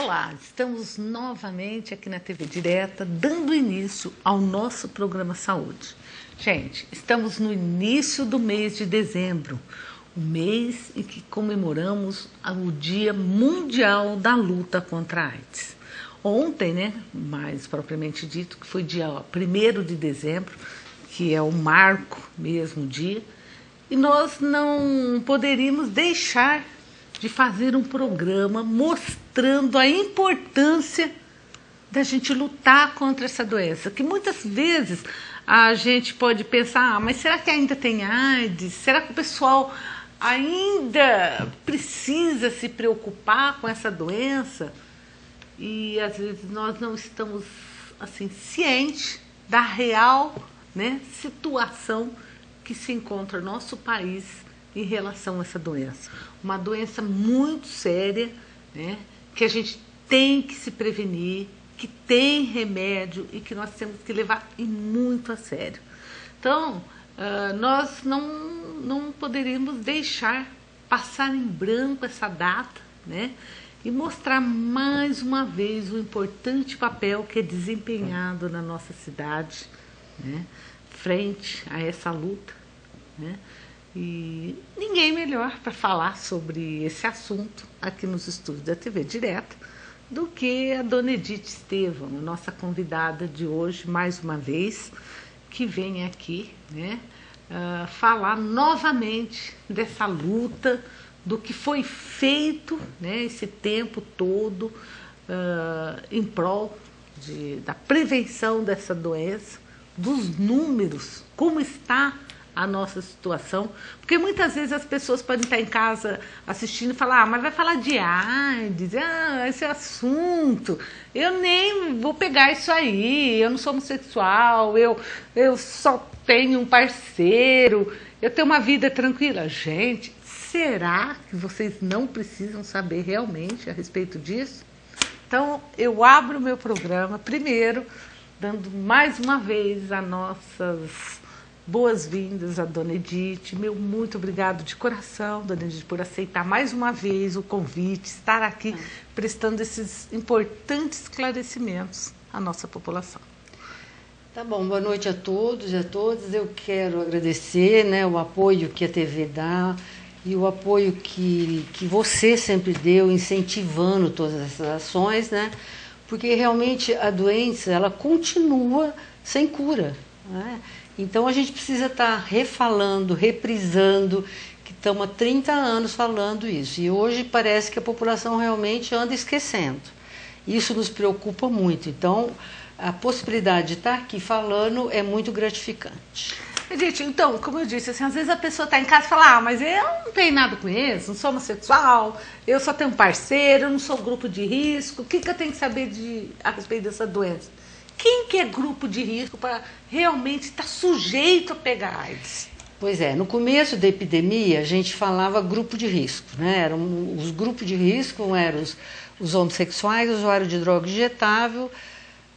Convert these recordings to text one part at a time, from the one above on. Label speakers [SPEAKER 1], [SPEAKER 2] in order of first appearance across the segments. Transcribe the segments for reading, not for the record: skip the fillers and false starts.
[SPEAKER 1] Olá, estamos novamente aqui na TV Direta, dando início ao nosso programa Saúde. Gente, estamos no início do mês de dezembro, o mês em que comemoramos o Dia Mundial da Luta contra a AIDS. Ontem, mais propriamente dito, que foi dia 1º de dezembro, que é o marco mesmo dia, e nós não poderíamos deixar de fazer um programa mostrando a importância da gente lutar contra essa doença, que muitas vezes a gente pode pensar, mas será que ainda tem AIDS? Será que o pessoal ainda precisa se preocupar com essa doença? E às vezes nós não estamos assim cientes da real, situação que se encontra no nosso país em relação a essa doença. Uma doença muito séria, que a gente tem que se prevenir, que tem remédio e que nós temos que levar muito a sério. Então, nós não poderíamos deixar passar em branco essa data, e mostrar mais uma vez o importante papel que é desempenhado na nossa cidade, frente a essa luta, E ninguém melhor para falar sobre esse assunto aqui nos estúdios da TV Direta do que a dona Edith Estevão, a nossa convidada de hoje, mais uma vez, que vem aqui falar novamente dessa luta, do que foi feito esse tempo todo em prol da prevenção dessa doença, dos números, como está a nossa situação, porque muitas vezes as pessoas podem estar em casa assistindo e falar, mas vai falar de AIDS, esse assunto, eu nem vou pegar isso aí, eu não sou homossexual, eu só tenho um parceiro, eu tenho uma vida tranquila. Gente, será que vocês não precisam saber realmente a respeito disso? Então, eu abro o meu programa, primeiro, dando mais uma vez as nossas boas-vindas à dona Edith. Meu muito obrigado de coração, dona Edith, por aceitar mais uma vez o convite, estar aqui prestando esses importantes esclarecimentos à nossa população.
[SPEAKER 2] Tá bom, boa noite a todos e a todas. Eu quero agradecer o apoio que a TV dá e o apoio que você sempre deu, incentivando todas essas ações, porque realmente a doença ela continua sem cura, Então, a gente precisa estar refalando, reprisando, que estamos há 30 anos falando isso. E hoje parece que a população realmente anda esquecendo. Isso nos preocupa muito. Então, a possibilidade de estar aqui falando é muito gratificante.
[SPEAKER 1] Edith, então, como eu disse, às vezes a pessoa está em casa e fala, mas eu não tenho nada com isso, não sou homossexual, eu só tenho um parceiro, eu não sou grupo de risco, o que eu tenho que saber a respeito dessa doença? Quem que é grupo de risco para realmente estar sujeito a pegar AIDS?
[SPEAKER 2] Pois é, no começo da epidemia a gente falava grupo de risco, Os grupos de risco eram os homossexuais, usuários de droga injetável,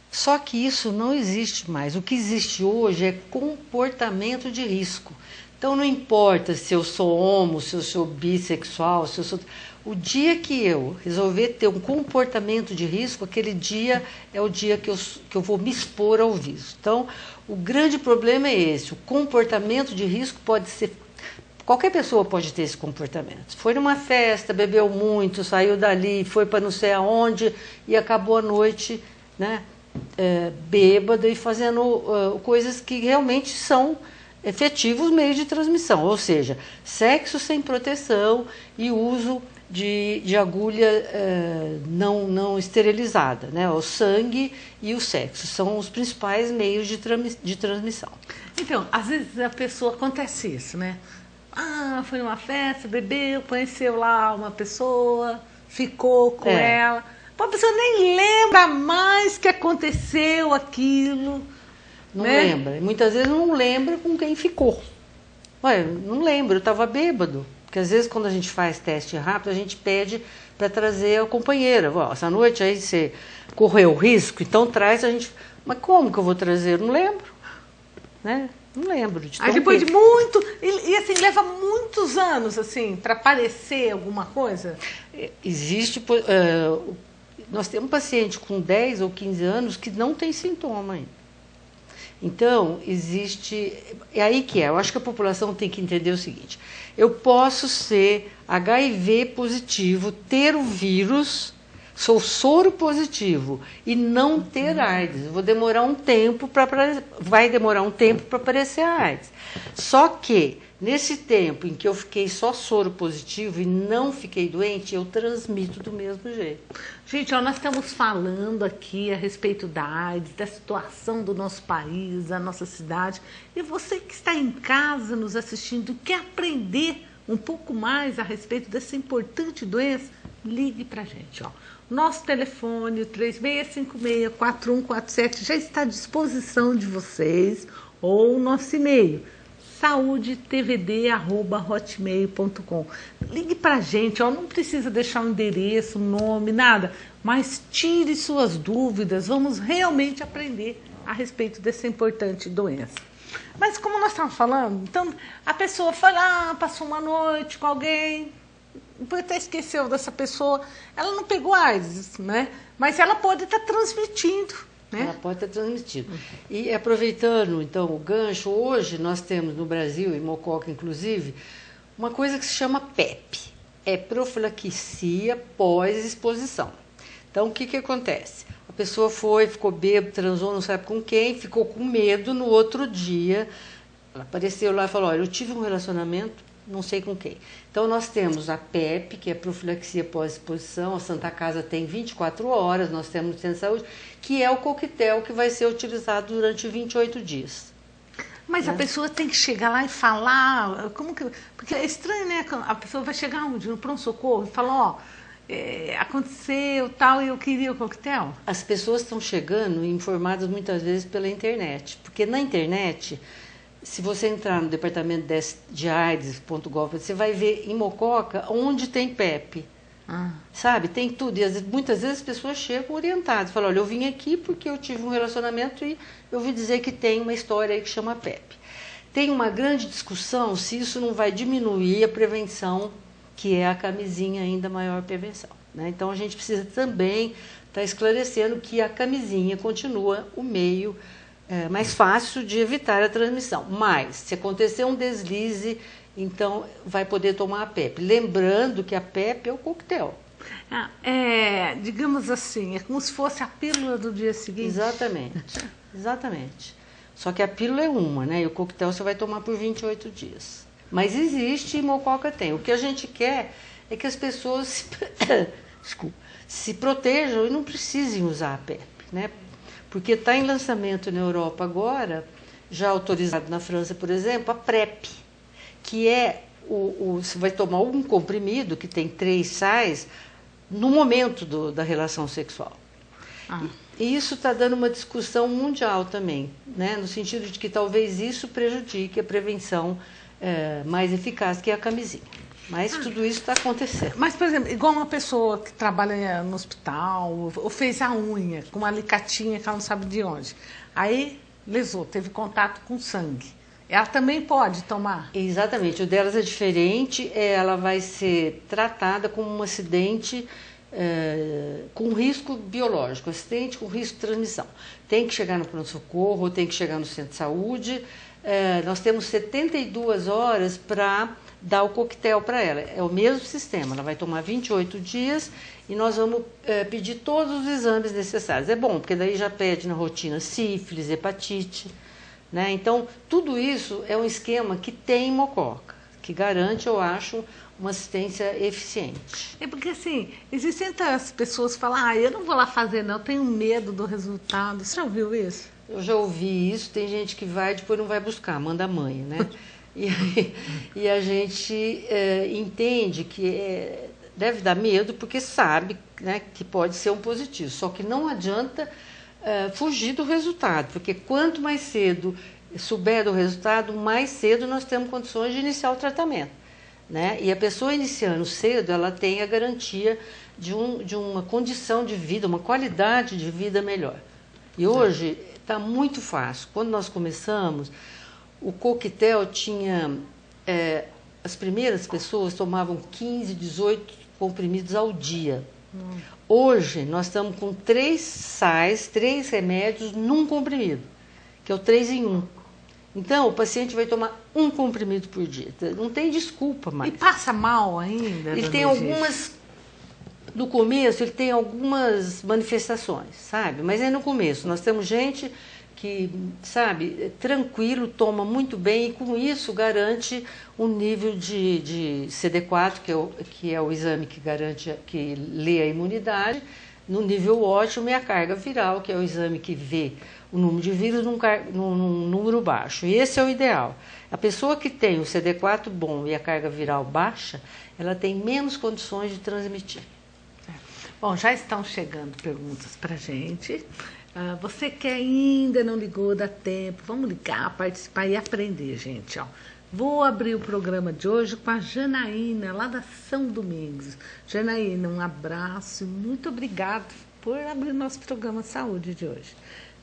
[SPEAKER 2] só que isso não existe mais. O que existe hoje é comportamento de risco. Então não importa se eu sou homo, se eu sou bissexual, se eu sou... O dia que eu resolver ter um comportamento de risco, aquele dia é o dia que eu vou me expor ao vírus. Então, o grande problema é esse. O comportamento de risco pode ser... Qualquer pessoa pode ter esse comportamento. Foi numa festa, bebeu muito, saiu dali, foi para não sei aonde e acabou a noite bêbada e fazendo coisas que realmente são efetivos meios de transmissão. Ou seja, sexo sem proteção e uso de agulha não esterilizada, O sangue e o sexo são os principais meios de transmissão.
[SPEAKER 1] Então, às vezes a pessoa acontece isso, foi numa festa, bebeu, conheceu lá uma pessoa, ficou com ela. A pessoa nem lembra mais que aconteceu aquilo.
[SPEAKER 2] Não lembra. Muitas vezes não lembra com quem ficou. Não lembro, eu estava bêbado. Porque às vezes quando a gente faz teste rápido, a gente pede para trazer a companheira. Essa noite aí você correu risco, então traz a gente. Mas como que eu vou trazer? Eu não lembro. Não lembro de
[SPEAKER 1] Aí depois de muito... E assim, leva muitos anos, assim, para aparecer alguma coisa?
[SPEAKER 2] Existe nós temos um paciente com 10 ou 15 anos que não tem sintoma ainda. Então, existe... É aí que é. Eu acho que a população tem que entender o seguinte. Eu posso ser HIV positivo, ter o vírus, sou soro positivo e não ter AIDS. Vai demorar um tempo para aparecer a AIDS. Só que, nesse tempo em que eu fiquei só soro positivo e não fiquei doente, eu transmito do mesmo jeito.
[SPEAKER 1] Gente, ó, nós estamos falando aqui a respeito da AIDS, da situação do nosso país, da nossa cidade. E você que está em casa nos assistindo, quer aprender um pouco mais a respeito dessa importante doença, ligue para a gente, ó. Nosso telefone, o 3656-4147, já está à disposição de vocês, ou o nosso e-mail, saudetvd@hotmail.com. Ligue para a gente, ó, não precisa deixar um endereço, um nome, nada, mas tire suas dúvidas, vamos realmente aprender a respeito dessa importante doença. Mas como nós estávamos falando, então a pessoa foi lá, passou uma noite com alguém, depois até esqueceu dessa pessoa, ela não pegou AIDS, né? Mas ela pode estar transmitindo, né?
[SPEAKER 2] Ela pode estar transmitindo. E aproveitando, então, o gancho, hoje nós temos no Brasil, em Mococa inclusive, uma coisa que se chama PEP. É profilaxia pós-exposição. Então, o que acontece? A pessoa foi, ficou bêbada, transou, não sabe com quem, ficou com medo, no outro dia, ela apareceu lá e falou, olha, eu tive um relacionamento, não sei com quem. Então, nós temos a PEP, que é profilaxia pós-exposição, a Santa Casa tem 24 horas, nós temos no Centro de Saúde, que é o coquetel que vai ser utilizado durante 28 dias.
[SPEAKER 1] Mas a pessoa tem que chegar lá e falar, como que... Porque é estranho, né? A pessoa vai chegar onde? No pronto-socorro e falar, ó, aconteceu tal e eu queria o coquetel.
[SPEAKER 2] As pessoas estão chegando informadas muitas vezes pela internet, porque na internet... Se você entrar no departamento de AIDS.gov, você vai ver em Mococa onde tem PEP. Sabe? Tem tudo. E muitas vezes as pessoas chegam orientadas. Falam, olha, eu vim aqui porque eu tive um relacionamento e eu ouvi dizer que tem uma história aí que chama PEP. Tem uma grande discussão se isso não vai diminuir a prevenção, que é a camisinha ainda maior prevenção, né? Então, a gente precisa também estar esclarecendo que a camisinha continua o meio mais fácil de evitar a transmissão. Mas, se acontecer um deslize, então vai poder tomar a PEP. Lembrando que a PEP é o coquetel.
[SPEAKER 1] Digamos assim, é como se fosse a pílula do dia seguinte.
[SPEAKER 2] Exatamente, exatamente. Só que a pílula é uma, né? E o coquetel você vai tomar por 28 dias. Mas existe e Mococa tem. O que a gente quer é que as pessoas se protejam e não precisem usar a PEP, né? Porque está em lançamento na Europa agora, já autorizado na França, por exemplo, a PrEP, que é você vai tomar um comprimido que tem 3 sais no momento da relação sexual. E isso está dando uma discussão mundial também, né? No sentido de que talvez isso prejudique a prevenção mais eficaz, que é a camisinha. Mas tudo isso está acontecendo.
[SPEAKER 1] Mas, por exemplo, igual uma pessoa que trabalha no hospital, ou fez a unha com uma alicatinha que ela não sabe de onde. Aí lesou, teve contato com sangue. Ela também pode tomar?
[SPEAKER 2] Exatamente. O delas é diferente. Ela vai ser tratada como um acidente com risco biológico, acidente com risco de transmissão. Tem que chegar no pronto-socorro, tem que chegar no centro de saúde. Nós temos 72 horas para dar o coquetel para ela. É o mesmo sistema, ela vai tomar 28 dias e nós vamos pedir todos os exames necessários. É bom, porque daí já pede na rotina sífilis, hepatite, né? Então, tudo isso é um esquema que tem Mococa, que garante, eu acho, uma assistência eficiente.
[SPEAKER 1] É porque, assim, existem tantas pessoas que falam, eu não vou lá fazer não, eu tenho medo do resultado. Você já ouviu isso?
[SPEAKER 2] Eu já ouvi isso, tem gente que vai e depois não vai buscar, manda a mãe, né? E a gente entende que deve dar medo porque sabe, né, que pode ser um positivo. Só que não adianta fugir do resultado, porque quanto mais cedo souber do resultado, mais cedo nós temos condições de iniciar o tratamento, né? E a pessoa iniciando cedo, ela tem a garantia de uma condição de vida, uma qualidade de vida melhor. E hoje está muito fácil. Quando nós começamos, o coquetel tinha... as primeiras pessoas tomavam 15, 18 comprimidos ao dia. Hoje, nós estamos com 3 sais, 3 remédios num comprimido, que é o 3 em 1. Então, o paciente vai tomar um comprimido por dia. Não tem desculpa mais.
[SPEAKER 1] E passa mal ainda?
[SPEAKER 2] Ele tem algumas... No começo, ele tem algumas manifestações, sabe? Mas é no começo. Nós temos gente que, sabe, tranquilo, toma muito bem e com isso garante um nível de CD4, que é o exame que garante, que lê a imunidade, no nível ótimo, e a carga viral, que é o exame que vê o número de vírus num número baixo. E esse é o ideal. A pessoa que tem o CD4 bom e a carga viral baixa, ela tem menos condições de transmitir.
[SPEAKER 1] Bom, já estão chegando perguntas para a gente. Você que ainda não ligou, dá tempo. Vamos ligar, participar e aprender, gente. Ó, vou abrir o programa de hoje com a Janaína, lá da São Domingos. Janaína, um abraço e muito obrigado por abrir nosso programa Saúde de hoje.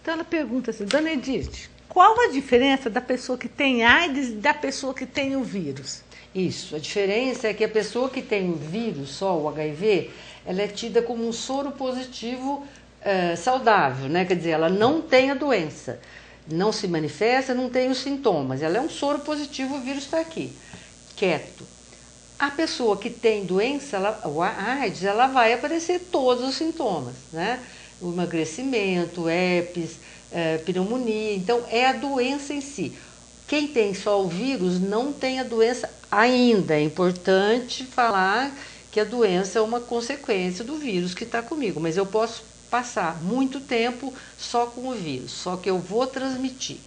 [SPEAKER 1] Então, ela pergunta assim, Dona Edith, qual a diferença da pessoa que tem AIDS e da pessoa que tem o vírus?
[SPEAKER 2] Isso, a diferença é que a pessoa que tem o vírus, só o HIV, ela é tida como um soro positivo saudável, né? Quer dizer, ela não tem a doença, não se manifesta, não tem os sintomas. Ela é um soro positivo, o vírus está aqui, quieto. A pessoa que tem doença, o AIDS, ela vai aparecer todos os sintomas, né? O emagrecimento, herpes, pneumonia. Então, é a doença em si. Quem tem só o vírus não tem a doença ainda. É importante falar que a doença é uma consequência do vírus que está comigo, mas eu posso passar muito tempo só com o vírus, só que eu vou transmitir.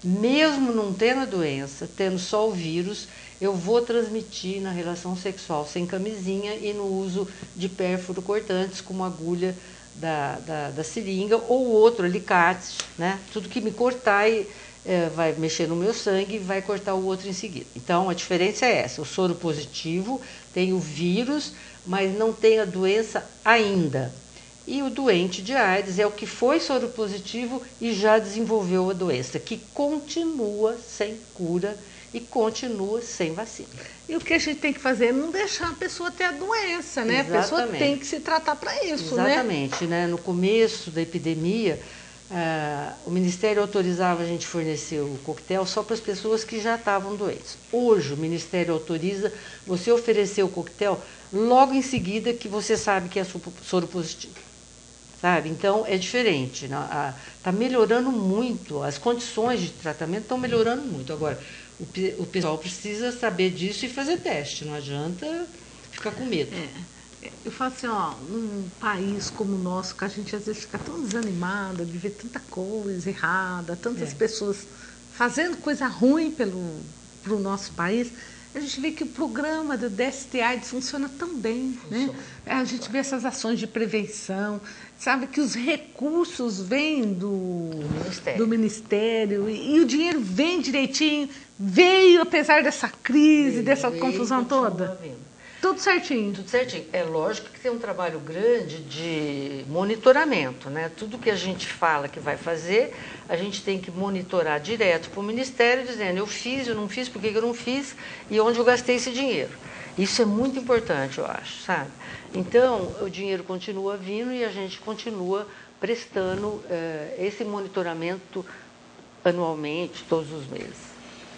[SPEAKER 2] Mesmo não tendo a doença, tendo só o vírus, eu vou transmitir na relação sexual sem camisinha e no uso de pérfuro cortantes, como agulha da seringa ou outro alicate, né? Tudo que me cortar vai mexer no meu sangue e vai cortar o outro em seguida. Então, a diferença é essa. O soro positivo tem o vírus, mas não tem a doença ainda. E o doente de AIDS é o que foi soro positivo e já desenvolveu a doença, que continua sem cura e continua sem vacina.
[SPEAKER 1] E o que a gente tem que fazer é não deixar a pessoa ter a doença, né?
[SPEAKER 2] Exatamente.
[SPEAKER 1] A pessoa tem que se tratar para isso,
[SPEAKER 2] Exatamente, né? No começo da epidemia, o Ministério autorizava a gente fornecer o coquetel só para as pessoas que já estavam doentes. Hoje, o Ministério autoriza você oferecer o coquetel logo em seguida que você sabe que é soro positivo. Sabe? Então, é diferente. Está melhorando muito, as condições de tratamento estão melhorando muito. Agora, o pessoal precisa saber disso e fazer teste, não adianta ficar com medo.
[SPEAKER 1] Eu falo assim, ó, um país como o nosso, que a gente às vezes fica tão desanimada de ver tanta coisa errada, tantas pessoas fazendo coisa ruim pro nosso país, a gente vê que o programa do DST-AIDS funciona tão bem, né? A gente vê essas ações de prevenção, sabe que os recursos vêm do Ministério e o dinheiro vem direitinho, veio apesar dessa crise, dessa confusão toda. Tudo certinho.
[SPEAKER 2] Tudo certinho. É lógico que tem um trabalho grande de monitoramento, né? Tudo que a gente fala que vai fazer, a gente tem que monitorar direto para o Ministério, dizendo eu fiz, eu não fiz, por que eu não fiz e onde eu gastei esse dinheiro. Isso é muito importante, eu acho, sabe? Então, o dinheiro continua vindo e a gente continua prestando esse monitoramento anualmente, todos os meses.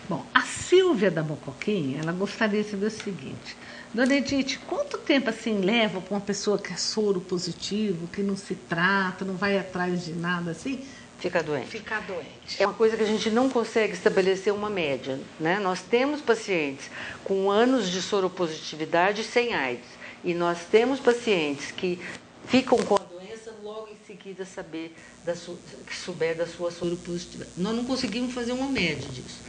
[SPEAKER 1] Bom, a Silvia da Mocoquinha, ela gostaria de saber o seguinte: Dona Edith, quanto tempo assim leva para uma pessoa que é soro positivo, que não se trata, não vai atrás de nada assim?
[SPEAKER 2] Ficar doente.
[SPEAKER 1] Ficar doente.
[SPEAKER 2] É uma coisa que a gente não consegue estabelecer uma média, né? Nós temos pacientes com anos de soropositividade sem AIDS. E nós temos pacientes que ficam com a doença logo em seguida que souber da sua soropositividade. Nós não conseguimos fazer uma média disso.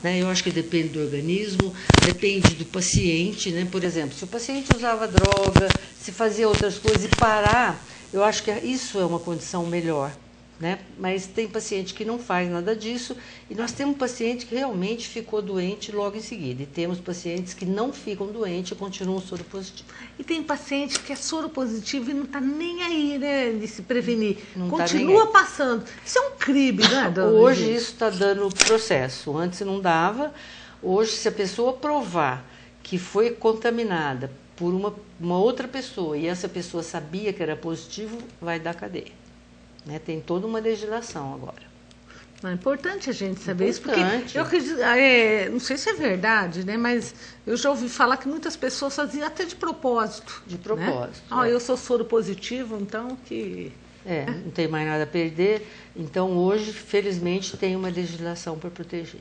[SPEAKER 2] Né? Eu acho que depende do organismo, depende do paciente, né? Por exemplo, se o paciente usava droga, se fazia outras coisas e parar, eu acho que isso é uma condição melhor. Né? Mas tem paciente que não faz nada disso e nós temos paciente que realmente ficou doente logo em seguida. E temos pacientes que não ficam doentes e continuam soropositivos.
[SPEAKER 1] E tem paciente que é soropositivo e não está nem aí, né, de se prevenir.
[SPEAKER 2] Não
[SPEAKER 1] continua passando. Isso é um crime, né, dona?
[SPEAKER 2] Hoje isso está dando processo. Antes não dava. Hoje, se a pessoa provar que foi contaminada por uma outra pessoa e essa pessoa sabia que era positivo, vai dar cadeia. Né? Tem toda uma legislação agora.
[SPEAKER 1] É importante a gente saber isso, porque
[SPEAKER 2] Importante.
[SPEAKER 1] eu acredito, não sei se é verdade, né? Mas eu já ouvi falar que muitas pessoas faziam até de propósito.
[SPEAKER 2] De propósito.
[SPEAKER 1] Né? Eu sou soro positivo, então que...
[SPEAKER 2] Não tem mais nada a perder. Então, hoje, felizmente, tem uma legislação para proteger.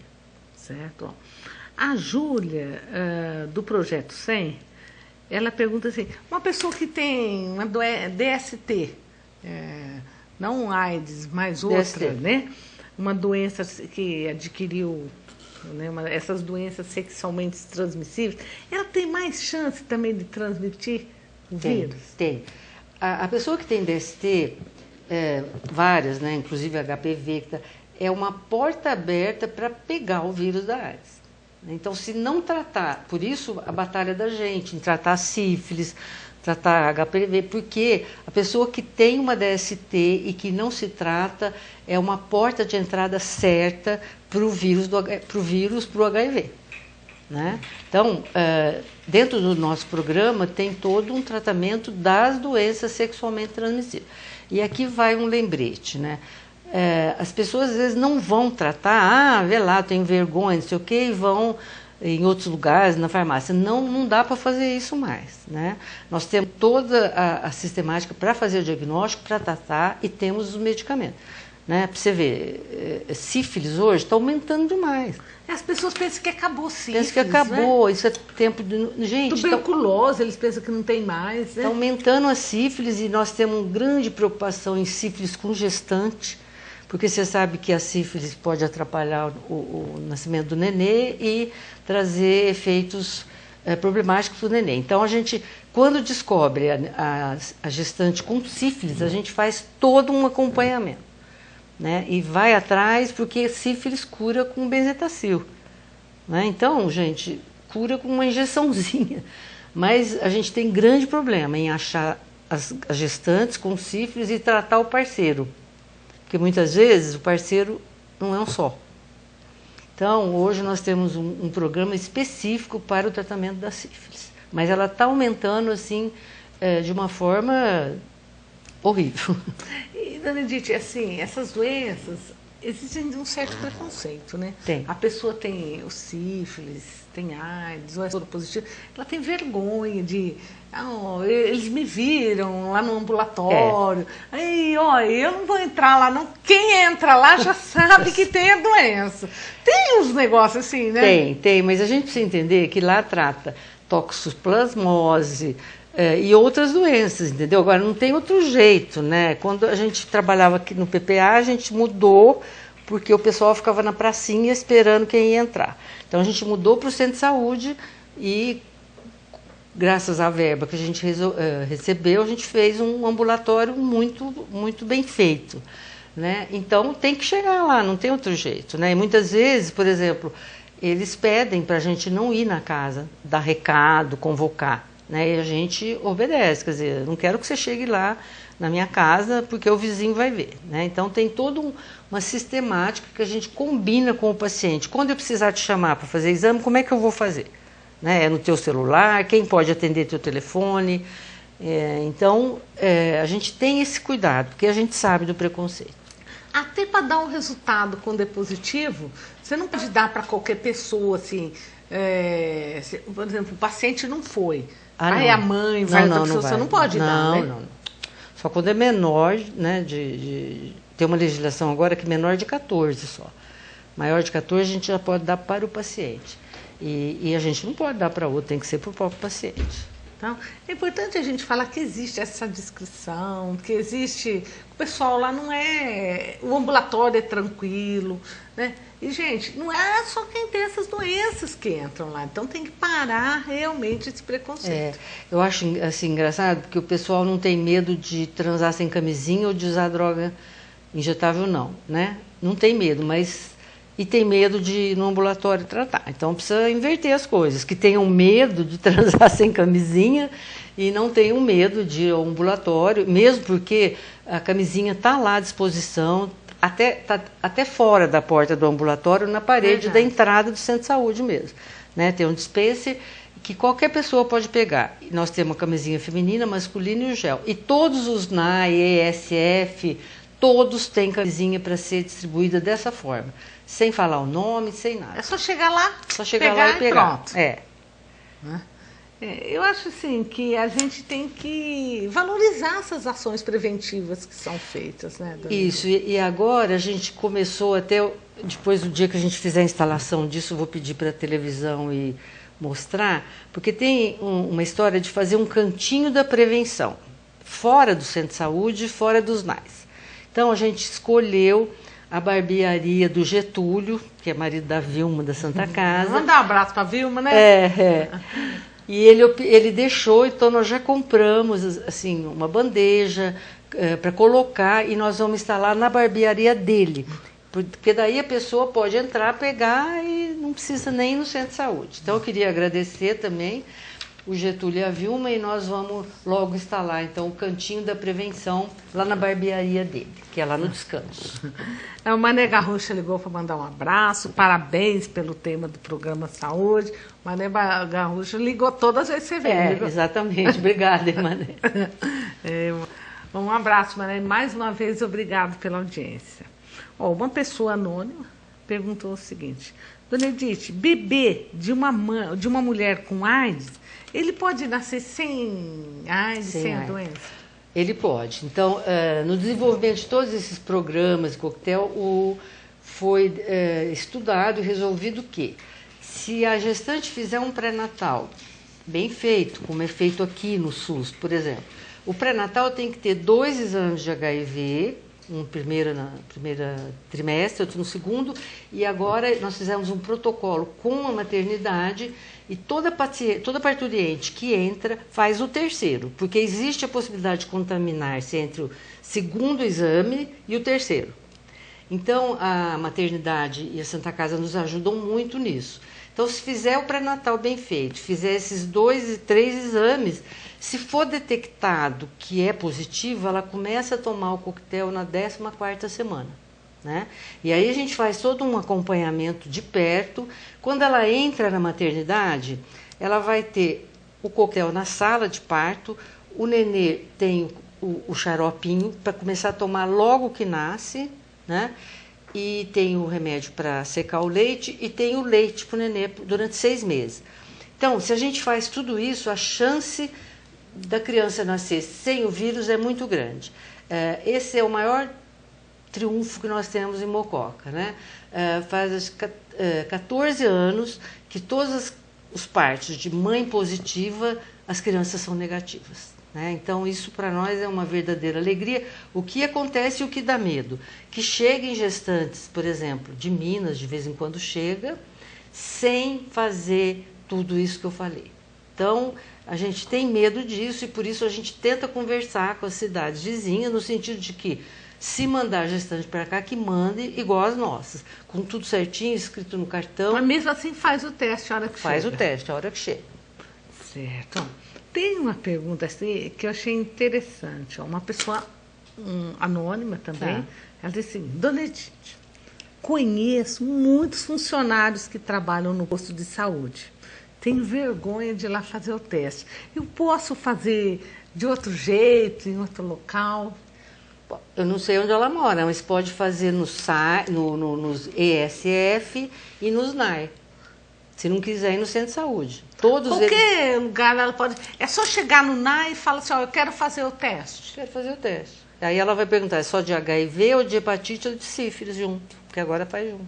[SPEAKER 1] Certo. Ó. A Júlia, do Projeto 100, ela pergunta assim, uma pessoa que tem uma DST, não AIDS, mas outra,
[SPEAKER 2] DST.
[SPEAKER 1] né? Uma doença que adquiriu, né, essas doenças sexualmente transmissíveis, ela tem mais chance também de transmitir o vírus?
[SPEAKER 2] Tem. A pessoa que tem DST, várias, né, inclusive HPV, é uma porta aberta para pegar o vírus da AIDS. Então, se não tratar, por isso a batalha da gente, em tratar sífilis, tratar HPV, porque a pessoa que tem uma DST e que não se trata é uma porta de entrada certa para o vírus, para o HIV. Né? Então, dentro do nosso programa tem todo um tratamento das doenças sexualmente transmissíveis. E aqui vai um lembrete, né? As pessoas às vezes não vão tratar, vê lá, tem vergonha, não sei o quê, e vão em outros lugares, na farmácia. Não dá para fazer isso mais, né? Nós temos toda a sistemática para fazer o diagnóstico, para tratar, e temos os medicamentos. Né? Para você ver, sífilis hoje está aumentando demais.
[SPEAKER 1] As pessoas pensam que acabou sífilis.
[SPEAKER 2] Pensam que acabou,
[SPEAKER 1] né?
[SPEAKER 2] Isso é tempo de... Gente,
[SPEAKER 1] tuberculose, eles pensam que não tem mais. Né?
[SPEAKER 2] Está aumentando a sífilis e nós temos uma grande preocupação em sífilis com gestante, porque você sabe que a sífilis pode atrapalhar o nascimento do nenê e trazer efeitos problemáticos para o nenê. Então, a gente, quando descobre a gestante com sífilis, a gente faz todo um acompanhamento. Né? E vai atrás, porque sífilis cura com benzetacil. Né? Então, gente, cura com uma injeçãozinha. Mas a gente tem grande problema em achar as gestantes com sífilis e tratar o parceiro. Porque muitas vezes o parceiro não é um só. Então, hoje nós temos um programa específico para o tratamento da sífilis. Mas ela está aumentando, assim, de uma forma horrível.
[SPEAKER 1] E, dona Edith, assim, essas doenças, existem um certo preconceito, né?
[SPEAKER 2] Tem.
[SPEAKER 1] A pessoa tem o sífilis, tem AIDS, ou é soro positivo, ela tem vergonha de... eles me viram lá no ambulatório. Aí, eu não vou entrar lá, não. Quem entra lá já sabe que tem a doença. Tem uns negócios assim, né?
[SPEAKER 2] Tem, mas a gente precisa entender que lá trata toxoplasmose e outras doenças, entendeu? Agora, não tem outro jeito, né? Quando a gente trabalhava aqui no PPA, a gente mudou, porque o pessoal ficava na pracinha esperando quem ia entrar. Então, a gente mudou para o centro de saúde e... graças à verba que a gente recebeu, a gente fez um ambulatório muito, muito bem feito. Né? Então, tem que chegar lá, não tem outro jeito. Né? E muitas vezes, por exemplo, eles pedem para a gente não ir na casa, dar recado, convocar. Né? E a gente obedece, quer dizer, não quero que você chegue lá na minha casa porque o vizinho vai ver. Né? Então, tem toda uma sistemática que a gente combina com o paciente. Quando eu precisar te chamar para fazer exame, como é que eu vou fazer? Né? É no teu celular, quem pode atender teu telefone. Então, a gente tem esse cuidado, porque a gente sabe do preconceito.
[SPEAKER 1] Até para dar um resultado quando é positivo, você não pode dar para qualquer pessoa, assim, por exemplo, o paciente não foi. Aí a mãe vai, outra pessoa, você não pode dar, né?
[SPEAKER 2] Não. Só quando é menor, né, tem uma legislação agora que é menor de 14 só. Maior de 14 a gente já pode dar para o paciente. E a gente não pode dar para outro, tem que ser para o próprio paciente.
[SPEAKER 1] Então, é importante a gente falar que existe essa descrição, que existe... O pessoal lá não é... O ambulatório é tranquilo, né? E, gente, não é só quem tem essas doenças que entram lá. Então, tem que parar realmente esse preconceito.
[SPEAKER 2] Eu acho, assim, engraçado, porque o pessoal não tem medo de transar sem camisinha ou de usar droga injetável, não, né? Não tem medo, mas... E tem medo de ir no ambulatório tratar. Então, precisa inverter as coisas. Que tenham medo de transar sem camisinha e não tenham medo de ir ao ambulatório, mesmo porque a camisinha está lá à disposição, até fora da porta do ambulatório, na parede da entrada do centro de saúde mesmo. Né? Tem um dispenser que qualquer pessoa pode pegar. Nós temos a camisinha feminina, masculina e o gel. E todos os NAI, ESF, todos têm camisinha para ser distribuída dessa forma. Sem falar o nome, sem nada.
[SPEAKER 1] É só chegar lá,
[SPEAKER 2] só chegar lá e pegar.
[SPEAKER 1] Pronto. Eu acho assim que a gente tem que valorizar essas ações preventivas que são feitas, né, Dona?
[SPEAKER 2] Isso, e agora a gente começou até, depois do dia que a gente fizer a instalação disso, eu vou pedir para a televisão e mostrar, porque tem uma história de fazer um cantinho da prevenção, fora do centro de saúde, fora dos NAIs. Então a gente escolheu a barbearia do Getúlio, que é marido da Vilma da Santa Casa.
[SPEAKER 1] Mandar um abraço para a Vilma, né?
[SPEAKER 2] E ele deixou, então nós já compramos assim, uma bandeja para colocar e nós vamos instalar na barbearia dele. Porque daí a pessoa pode entrar, pegar e não precisa nem ir no centro de saúde. Então eu queria agradecer também o Getúlio e a Vilma e nós vamos logo instalar então o cantinho da prevenção lá na barbearia dele, que é lá no Descanso.
[SPEAKER 1] O Mané Garrucha ligou para mandar um abraço, parabéns pelo tema do programa Saúde. O Mané Garrucha ligou todas as vezes que você veio.
[SPEAKER 2] Exatamente. Obrigada, Mané.
[SPEAKER 1] Um abraço, Mané. Mais uma vez, obrigado pela audiência. Uma pessoa anônima perguntou o seguinte: Dona Edith, bebê de uma mulher com AIDS, ele pode nascer sem AIDS, sem a doença?
[SPEAKER 2] Ele pode. Então, no desenvolvimento de todos esses programas de coquetel, foi estudado e resolvido que, se a gestante fizer um pré-natal bem feito, como é feito aqui no SUS, por exemplo, o pré-natal tem que ter 2 exames de HIV, um primeiro na primeira trimestre, outro no segundo, e agora nós fizemos um protocolo com a maternidade e toda parturiente que entra faz o terceiro, porque existe a possibilidade de contaminar-se entre o segundo exame e o terceiro. Então, a maternidade e a Santa Casa nos ajudam muito nisso. Então, se fizer o pré-natal bem feito, fizer esses 2 e 3 exames, se for detectado que é positivo, ela começa a tomar o coquetel na 14ª semana. Né? E aí a gente faz todo um acompanhamento de perto. Quando ela entra na maternidade, ela vai ter o coquetel na sala de parto, o nenê tem o xaropinho para começar a tomar logo que nasce, né? E tem o remédio para secar o leite e tem o leite para o nenê durante 6 meses. Então, se a gente faz tudo isso, a chance da criança nascer sem o vírus é muito grande. Esse é o maior triunfo que nós temos em Mococa, né? Faz 14 anos que todos os partos de mãe positiva, as crianças são negativas. Né? Então, isso para nós é uma verdadeira alegria. O que acontece e o que dá medo? Que cheguem gestantes, por exemplo, de Minas, de vez em quando chega, sem fazer tudo isso que eu falei. Então, a gente tem medo disso e por isso a gente tenta conversar com as cidades vizinhas, no sentido de que, se mandar gestante para cá, que mande igual as nossas, com tudo certinho, escrito no cartão.
[SPEAKER 1] Mas mesmo assim faz o teste a hora que chega.
[SPEAKER 2] Faz o teste a hora que chega.
[SPEAKER 1] Certo. Tem uma pergunta assim, que eu achei interessante. Uma pessoa anônima também, ela disse assim: Dona Edith, conheço muitos funcionários que trabalham no posto de saúde. Tenho vergonha de ir lá fazer o teste. Eu posso fazer de outro jeito, em outro local?
[SPEAKER 2] Eu não sei onde ela mora, mas pode fazer nos ESF e nos NAI. Se não quiser ir no centro de saúde.
[SPEAKER 1] Qualquer lugar ela pode. É só chegar no NAI e falar assim: eu quero fazer o teste.
[SPEAKER 2] Quero fazer o teste. Aí ela vai perguntar: é só de HIV ou de hepatite ou de sífilis junto? Porque agora faz junto.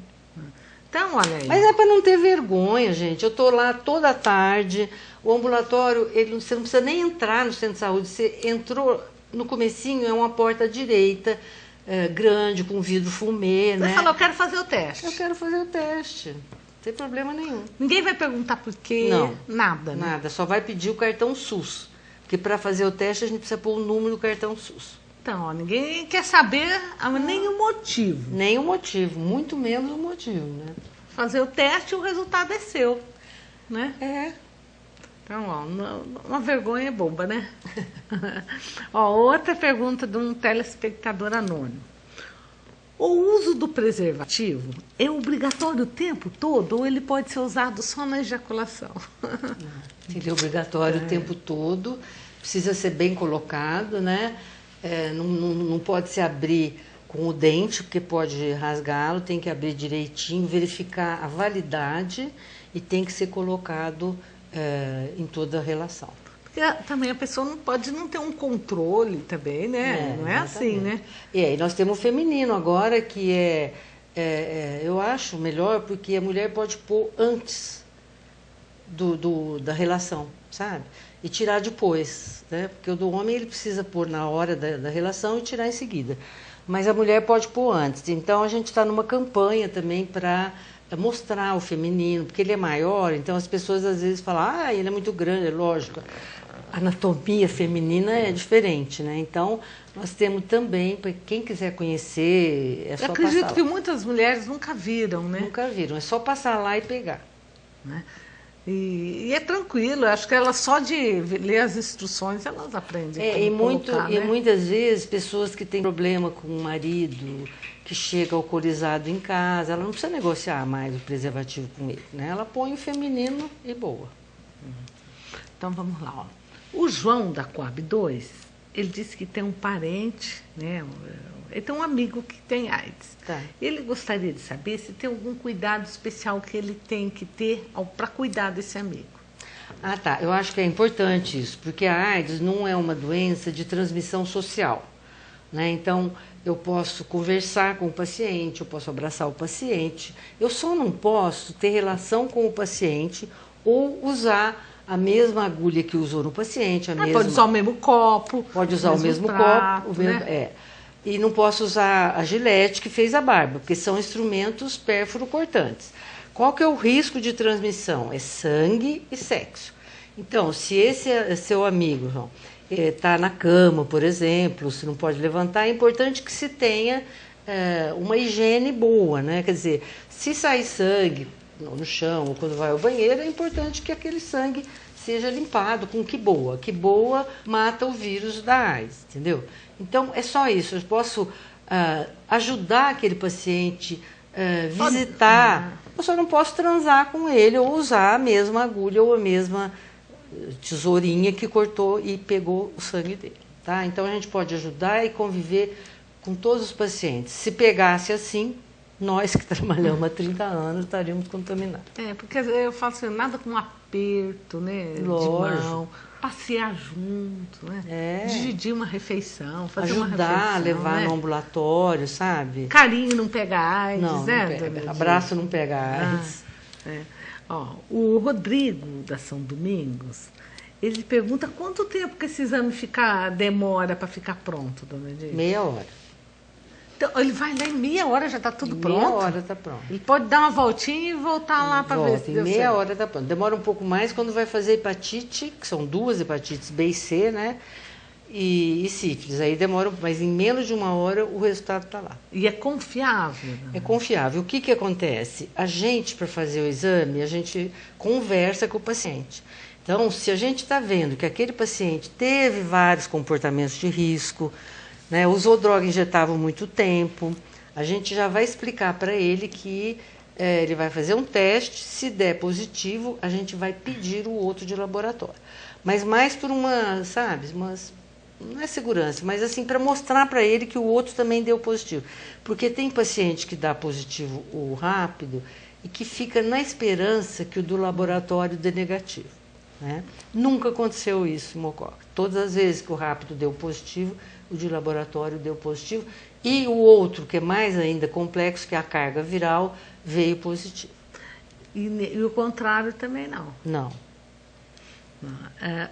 [SPEAKER 1] Então, olha aí.
[SPEAKER 2] Mas é para não ter vergonha, gente. Eu estou lá toda tarde. O ambulatório, você não precisa nem entrar no centro de saúde. Você entrou no comecinho, é uma porta à direita, grande, com vidro fumê, né?
[SPEAKER 1] Você falou: eu quero fazer o teste.
[SPEAKER 2] Eu quero fazer o teste. Não tem problema nenhum.
[SPEAKER 1] Ninguém vai perguntar por quê?
[SPEAKER 2] Não.
[SPEAKER 1] Nada, né?
[SPEAKER 2] Nada. Só vai pedir o cartão SUS. Porque para fazer o teste a gente precisa pôr o número do cartão SUS.
[SPEAKER 1] Então, ninguém quer saber nem o motivo.
[SPEAKER 2] Nem o motivo, muito menos o motivo, né?
[SPEAKER 1] Fazer o teste e o resultado é seu, né?
[SPEAKER 2] É.
[SPEAKER 1] Então, uma vergonha boba, né? Outra pergunta de um telespectador anônimo. O uso do preservativo é obrigatório o tempo todo ou ele pode ser usado só na ejaculação?
[SPEAKER 2] Ele é obrigatório o tempo todo, precisa ser bem colocado, né? Não pode se abrir com o dente, porque pode rasgá-lo, tem que abrir direitinho, verificar a validade e tem que ser colocado em toda a relação.
[SPEAKER 1] Porque também a pessoa não pode não ter um controle também, né? Não é assim, né?
[SPEAKER 2] E nós temos o feminino agora, que eu acho melhor, porque a mulher pode pôr antes da relação, sabe? E tirar depois, né? Porque o do homem ele precisa pôr na hora da relação e tirar em seguida. Mas a mulher pode pôr antes. Então a gente está numa campanha também para mostrar o feminino, porque ele é maior, então as pessoas às vezes falam, ele é muito grande, é lógico. A anatomia feminina é diferente, né? Então, nós temos também, para quem quiser conhecer, é só passar lá.
[SPEAKER 1] Eu acredito que muitas mulheres nunca viram, né?
[SPEAKER 2] Nunca viram, é só passar lá e pegar.
[SPEAKER 1] Né? E é tranquilo, acho que elas só de ler as instruções, elas aprendem colocar, né?
[SPEAKER 2] E muitas vezes, pessoas que têm problema com o marido, que chega alcoolizado em casa, ela não precisa negociar mais o preservativo com ele, né? Ela põe o feminino e boa.
[SPEAKER 1] Então, vamos lá, ó. O João da Coab 2, ele disse que tem um parente, né? Ele tem um amigo que tem AIDS.
[SPEAKER 2] Tá.
[SPEAKER 1] Ele gostaria de saber se tem algum cuidado especial que ele tem que ter para cuidar desse amigo.
[SPEAKER 2] Ah, tá. Eu acho que é importante isso, porque a AIDS não é uma doença de transmissão social, né? Então, eu posso conversar com o paciente, eu posso abraçar o paciente, eu só não posso ter relação com o paciente ou usar a mesma agulha que usou no paciente,
[SPEAKER 1] pode usar o mesmo copo.
[SPEAKER 2] Pode usar o mesmo
[SPEAKER 1] prato,
[SPEAKER 2] copo, E não posso usar a gilete que fez a barba, porque são instrumentos pérfuro-cortantes. Qual que é o risco de transmissão? É sangue e sexo. Então, se esse é seu amigo, João, está na cama, por exemplo, se não pode levantar, é importante que se tenha uma higiene boa, né? Quer dizer, se sair sangue no chão ou quando vai ao banheiro, é importante que aquele sangue seja limpado com Quiboa. Quiboa mata o vírus da AIDS, entendeu? Então, é só isso. Eu posso ajudar aquele paciente, visitar. Eu só não posso transar com ele ou usar a mesma agulha ou a mesma tesourinha que cortou e pegou o sangue dele, tá? Então, a gente pode ajudar e conviver com todos os pacientes. Se pegasse assim, nós que trabalhamos há 30 anos estaríamos contaminados.
[SPEAKER 1] Porque eu falo assim, nada com aperto, né?
[SPEAKER 2] Lógico.
[SPEAKER 1] De mão, passear junto, né? Dividir uma refeição, fazer uma refeição.
[SPEAKER 2] Ajudar, levar no ambulatório, sabe?
[SPEAKER 1] Carinho não pega AIDS,
[SPEAKER 2] não,
[SPEAKER 1] né?
[SPEAKER 2] Não pega. Abraço não pega AIDS.
[SPEAKER 1] Ó, o Rodrigo, da São Domingos, ele pergunta quanto tempo que esse exame demora para ficar pronto, dona Edith?
[SPEAKER 2] Meia hora.
[SPEAKER 1] Então, ele vai lá em meia hora, já está tudo pronto?
[SPEAKER 2] Meia hora está pronto.
[SPEAKER 1] Ele pode dar uma voltinha e voltar lá para ver se deu certo.
[SPEAKER 2] Meia hora está pronto. Demora um pouco mais quando vai fazer hepatite, que são 2 hepatites, B e C, né? E sífilis. Aí demora, mas em menos de uma hora o resultado está lá.
[SPEAKER 1] E é confiável? Né?
[SPEAKER 2] É confiável. O que acontece? A gente, para fazer o exame, a gente conversa com o paciente. Então, se a gente está vendo que aquele paciente teve vários comportamentos de risco, né, usou droga injetável muito tempo, a gente já vai explicar para ele que ele vai fazer um teste, se der positivo, a gente vai pedir o outro de laboratório. Mas mais por uma, sabe, não é segurança, mas assim, para mostrar para ele que o outro também deu positivo. Porque tem paciente que dá positivo o rápido e que fica na esperança que o do laboratório dê negativo. Né? Nunca aconteceu isso em Mococa. Todas as vezes que o rápido deu positivo, o de laboratório deu positivo. E o outro, que é mais ainda complexo, que é a carga viral, veio positivo.
[SPEAKER 1] E o contrário também não?
[SPEAKER 2] Não.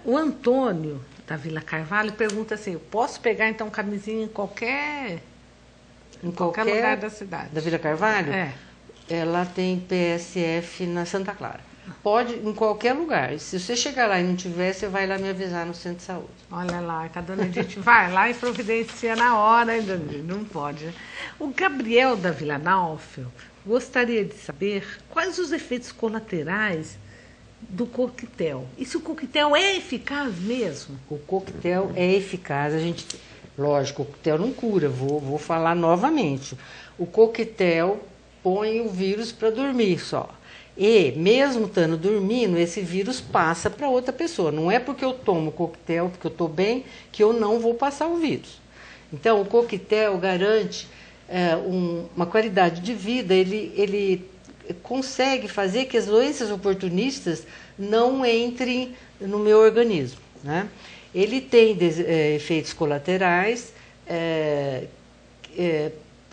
[SPEAKER 1] O Antônio, da Vila Carvalho, pergunta assim, eu posso pegar então camisinha em qualquer lugar da cidade?
[SPEAKER 2] Da Vila Carvalho? Ela tem PSF na Santa Clara. Pode em qualquer lugar. Se você chegar lá e não tiver, você vai lá me avisar no centro de saúde.
[SPEAKER 1] Olha lá, que a dona Edith vai lá e providencia na hora, não pode. Né? O Gabriel da Vila Náufel gostaria de saber quais os efeitos colaterais do coquetel. E se o coquetel é eficaz mesmo?
[SPEAKER 2] O coquetel é eficaz. Lógico, o coquetel não cura, vou falar novamente. O coquetel põe o vírus para dormir só. E, mesmo estando dormindo, esse vírus passa para outra pessoa. Não é porque eu tomo coquetel, porque eu estou bem, que eu não vou passar o vírus. Então, o coquetel garante uma qualidade de vida, ele consegue fazer que as doenças oportunistas não entrem no meu organismo, né? Ele tem efeitos colaterais.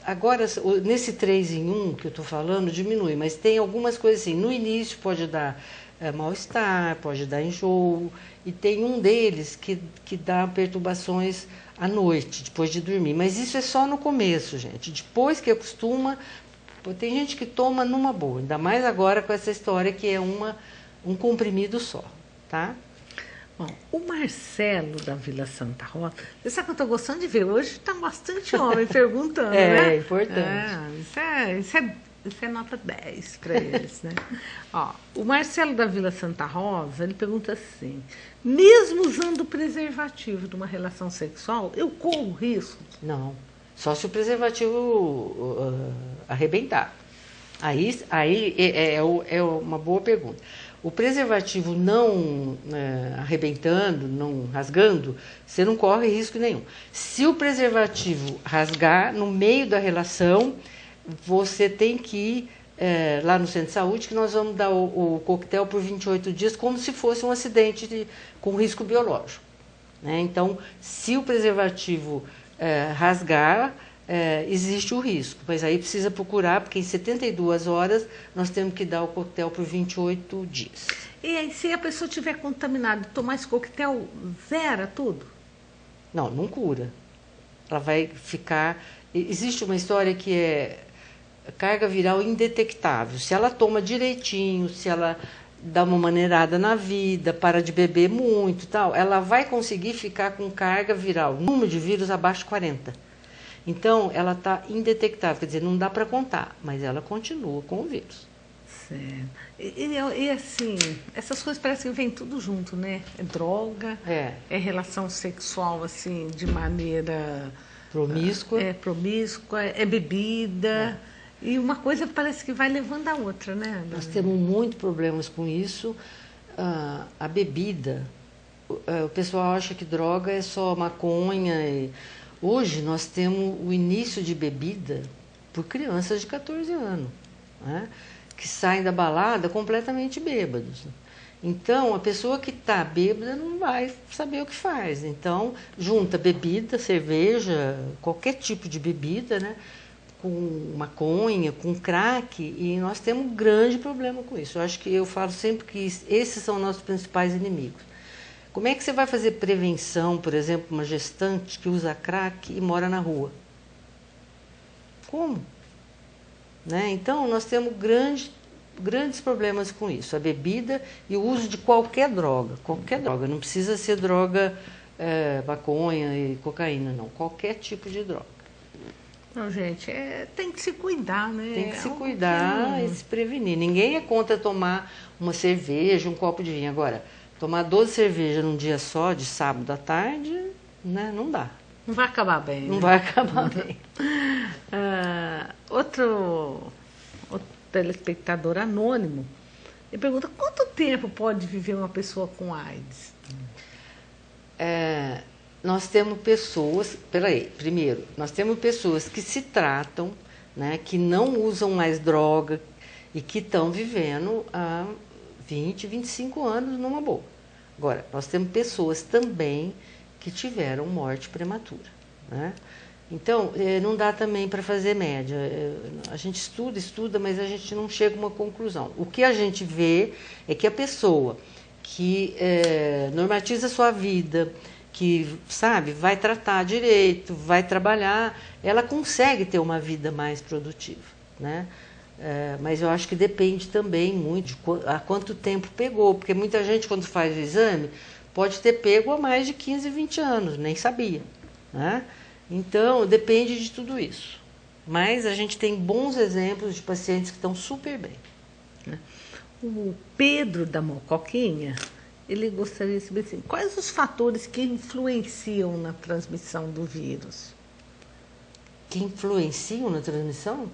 [SPEAKER 2] Agora, nesse 3 em 1 que eu estou falando, diminui, mas tem algumas coisas assim. No início pode dar mal-estar, pode dar enjoo, e tem um deles que dá perturbações à noite, depois de dormir. Mas isso é só no começo, gente. Depois que acostuma, tem gente que toma numa boa, ainda mais agora com essa história que é um comprimido só, tá?
[SPEAKER 1] Bom, o Marcelo da Vila Santa Rosa, você sabe que eu estou gostando de ver, hoje está bastante homem perguntando, né?
[SPEAKER 2] É importante.
[SPEAKER 1] Isso é nota 10 para eles, né? Ó, o Marcelo da Vila Santa Rosa, ele pergunta assim, mesmo usando o preservativo de uma relação sexual, eu corro risco?
[SPEAKER 2] Não, só se o preservativo arrebentar. Aí é uma boa pergunta. O preservativo não arrebentando, não rasgando, você não corre risco nenhum. Se o preservativo rasgar no meio da relação, você tem que ir lá no centro de saúde, que nós vamos dar o coquetel por 28 dias, como se fosse um acidente com risco biológico, né? Então, se o preservativo rasgar, existe o risco, mas aí precisa procurar, porque em 72 horas nós temos que dar o coquetel por 28 dias.
[SPEAKER 1] E aí, se a pessoa tiver contaminada e tomar esse coquetel, zera tudo?
[SPEAKER 2] Não, não cura. Ela vai ficar... Existe uma história que é carga viral indetectável. Se ela toma direitinho, se ela dá uma maneirada na vida, para de beber muito e tal, ela vai conseguir ficar com carga viral, número de vírus abaixo de 40. Então, ela está indetectável, quer dizer, não dá para contar, mas ela continua com o vírus.
[SPEAKER 1] Certo. E assim, essas coisas parecem que vêm tudo junto, né? É droga, é relação sexual, assim, de maneira...
[SPEAKER 2] promíscua.
[SPEAKER 1] Promíscua, é bebida. E uma coisa parece que vai levando a outra, né?
[SPEAKER 2] Nós temos muitos problemas com isso. A bebida, o pessoal acha que droga é só maconha. Hoje nós temos o início de bebida por crianças de 14 anos, né? Que saem da balada completamente bêbados. Então, a pessoa que está bêbada não vai saber o que faz. Então, junta bebida, cerveja, qualquer tipo de bebida, né? Com maconha, com crack, e nós temos um grande problema com isso. Eu acho que eu falo sempre que esses são nossos principais inimigos. Como é que você vai fazer prevenção, por exemplo, uma gestante que usa crack e mora na rua? Como? Né? Então, nós temos grandes problemas com isso. A bebida e o uso de qualquer droga. Qualquer droga. Não precisa ser droga, maconha e cocaína, não. Qualquer tipo de droga.
[SPEAKER 1] Não, gente, tem que se cuidar, né?
[SPEAKER 2] Tem que se cuidar e se prevenir. Ninguém é contra tomar uma cerveja, um copo de vinho. Agora, tomar 12 cervejas num dia só, de sábado à tarde, né? Não dá.
[SPEAKER 1] Não vai acabar bem.
[SPEAKER 2] Não vai acabar bem.
[SPEAKER 1] Outro telespectador anônimo, ele pergunta, quanto tempo pode viver uma pessoa com AIDS?
[SPEAKER 2] Nós temos pessoas, primeiro, nós temos pessoas que se tratam, né, que não usam mais droga e que estão vivendo há 20, 25 anos numa boa. Agora, nós temos pessoas também que tiveram morte prematura, né? Então, não dá também para fazer média. A gente estuda, mas a gente não chega a uma conclusão. O que a gente vê é que a pessoa que normatiza a sua vida, que, sabe, vai tratar direito, vai trabalhar, ela consegue ter uma vida mais produtiva, né? Mas eu acho que depende também muito de há quanto tempo pegou, porque muita gente, quando faz o exame, pode ter pego há mais de 15, 20 anos, nem sabia, né? Então, depende de tudo isso. Mas a gente tem bons exemplos de pacientes que estão super bem, né?
[SPEAKER 1] O Pedro da Mocoquinha, ele gostaria de saber assim, quais os fatores que influenciam na transmissão do vírus?
[SPEAKER 2] Que influenciam na transmissão?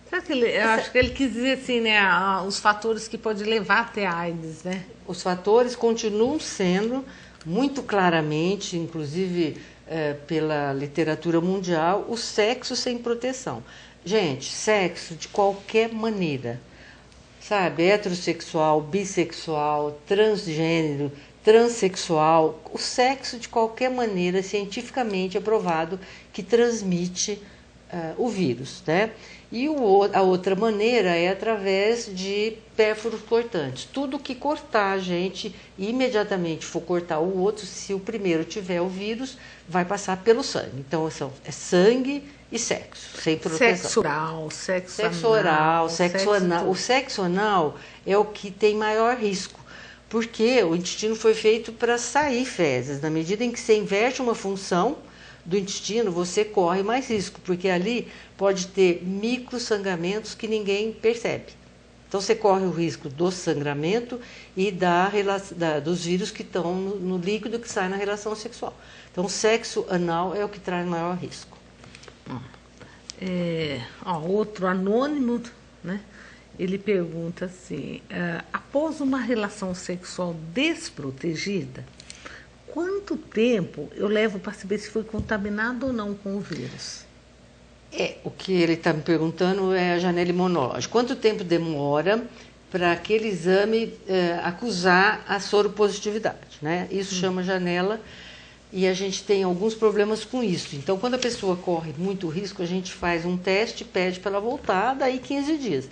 [SPEAKER 1] Será que eu acho que ele quis dizer assim, né, os fatores que podem levar até a AIDS, né?
[SPEAKER 2] Os fatores continuam sendo muito claramente, inclusive pela literatura mundial, o sexo sem proteção. Gente, sexo de qualquer maneira, sabe? Heterossexual, bissexual, transgênero, transexual, o sexo de qualquer maneira cientificamente é provado que transmite o vírus, né? E a outra maneira é através de pérfuros cortantes. Tudo que cortar a gente e imediatamente for cortar o outro, se o primeiro tiver o vírus, vai passar pelo sangue. Então, é sangue e sexo, sem proteção.
[SPEAKER 1] Sexo oral,
[SPEAKER 2] sexo oral, sexo anal. O sexo anal é o que tem maior risco, porque o intestino foi feito para sair fezes. Na medida em que você inverte uma função do intestino, você corre mais risco, porque ali pode ter microsangramentos que ninguém percebe. Então, você corre o risco do sangramento e dos vírus que estão no líquido que sai na relação sexual. Então, o sexo anal é o que traz maior risco.
[SPEAKER 1] Outro anônimo, né? Ele pergunta assim, após uma relação sexual desprotegida, quanto tempo eu levo para saber se foi contaminado ou não com o vírus?
[SPEAKER 2] O que ele está me perguntando é a janela imunológica. Quanto tempo demora para aquele exame acusar a soropositividade, né? Isso chama janela e a gente tem alguns problemas com isso. Então, quando a pessoa corre muito risco, a gente faz um teste, pede para ela voltar, daí 15 dias.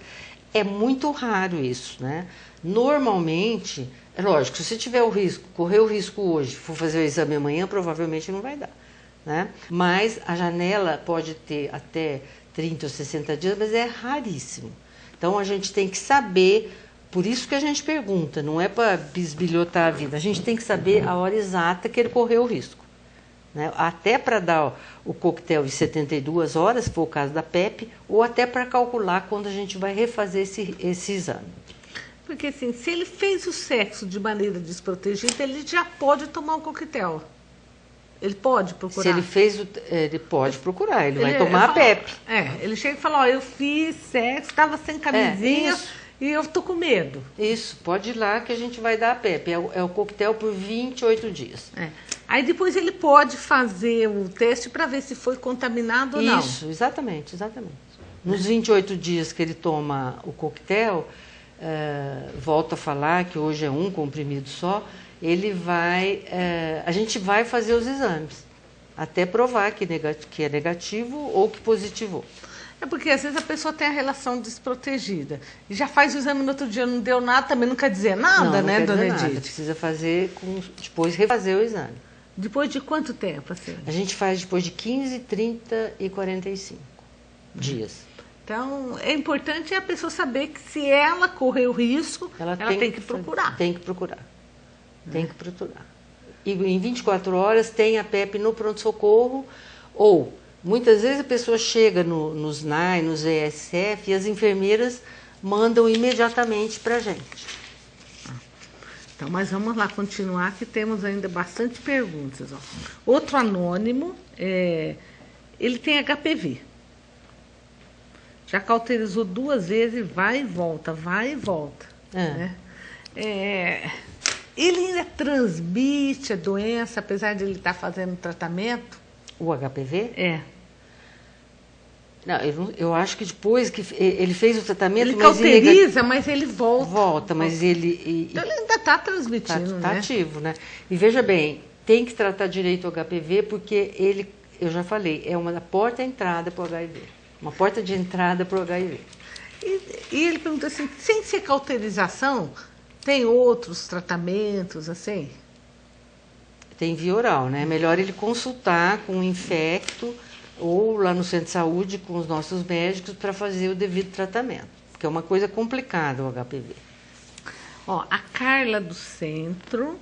[SPEAKER 2] É muito raro isso, né? Normalmente, é lógico, se você tiver o risco, correr o risco hoje, for fazer o exame amanhã, provavelmente não vai dar, né? Mas a janela pode ter até 30 ou 60 dias, mas é raríssimo. Então, a gente tem que saber, por isso que a gente pergunta, não é para bisbilhotar a vida, a gente tem que saber a hora exata que ele correu o risco, né? Até para dar o coquetel em 72 horas, se for o caso da PEP, ou até para calcular quando a gente vai refazer esse exame.
[SPEAKER 1] Porque assim, se ele fez o sexo de maneira desprotegida, ele já pode tomar um coquetel. Ele pode procurar.
[SPEAKER 2] Se ele fez, ele pode procurar, ele vai tomar a PEP.
[SPEAKER 1] Ele chega e fala, eu fiz sexo, estava sem camisinha e eu tô com medo.
[SPEAKER 2] Isso, pode ir lá que a gente vai dar a PEP. É o coquetel por 28 dias.
[SPEAKER 1] Aí depois ele pode fazer o teste para ver se foi contaminado ou não.
[SPEAKER 2] Isso, exatamente. Nos 28 dias que ele toma o coquetel, volto a falar que hoje é um comprimido só, a gente vai fazer os exames, até provar que é negativo ou que positivou.
[SPEAKER 1] Porque às vezes a pessoa tem a relação desprotegida e já faz o exame no outro dia, não deu nada, também não quer dizer nada, né, dona Edith?
[SPEAKER 2] Precisa fazer, depois refazer o exame.
[SPEAKER 1] Depois de quanto tempo, assim?
[SPEAKER 2] A gente faz depois de 15, 30 e 45 dias.
[SPEAKER 1] Então, é importante a pessoa saber que se ela correr o risco, ela tem que procurar.
[SPEAKER 2] Tem que procurar. Tem que procurar. E em 24 horas tem a PEP no pronto-socorro, ou muitas vezes a pessoa chega nos SNAI, nos ESF, e as enfermeiras mandam imediatamente para a gente.
[SPEAKER 1] Então, mas vamos lá continuar, que temos ainda bastante perguntas. Outro anônimo, ele tem HPV. Já cauterizou 2 vezes, vai e volta, né? Ele ainda transmite a doença, apesar de ele estar fazendo tratamento?
[SPEAKER 2] O HPV? Não, eu acho que depois que ele fez o tratamento...
[SPEAKER 1] Ele cauteriza, mas ele volta.
[SPEAKER 2] Volta, mas ele...
[SPEAKER 1] Então ele ainda está transmitindo,
[SPEAKER 2] tá ativo, né? E veja bem, tem que tratar direito o HPV, porque eu já falei, é uma porta-entrada para o HIV. Uma porta de entrada para o HIV.
[SPEAKER 1] E ele pergunta assim, sem ser cauterização, tem outros tratamentos, assim?
[SPEAKER 2] Tem via oral, né? É melhor ele consultar com um infecto ou lá no centro de saúde com os nossos médicos para fazer o devido tratamento, porque é uma coisa complicada o HPV.
[SPEAKER 1] A Carla do Centro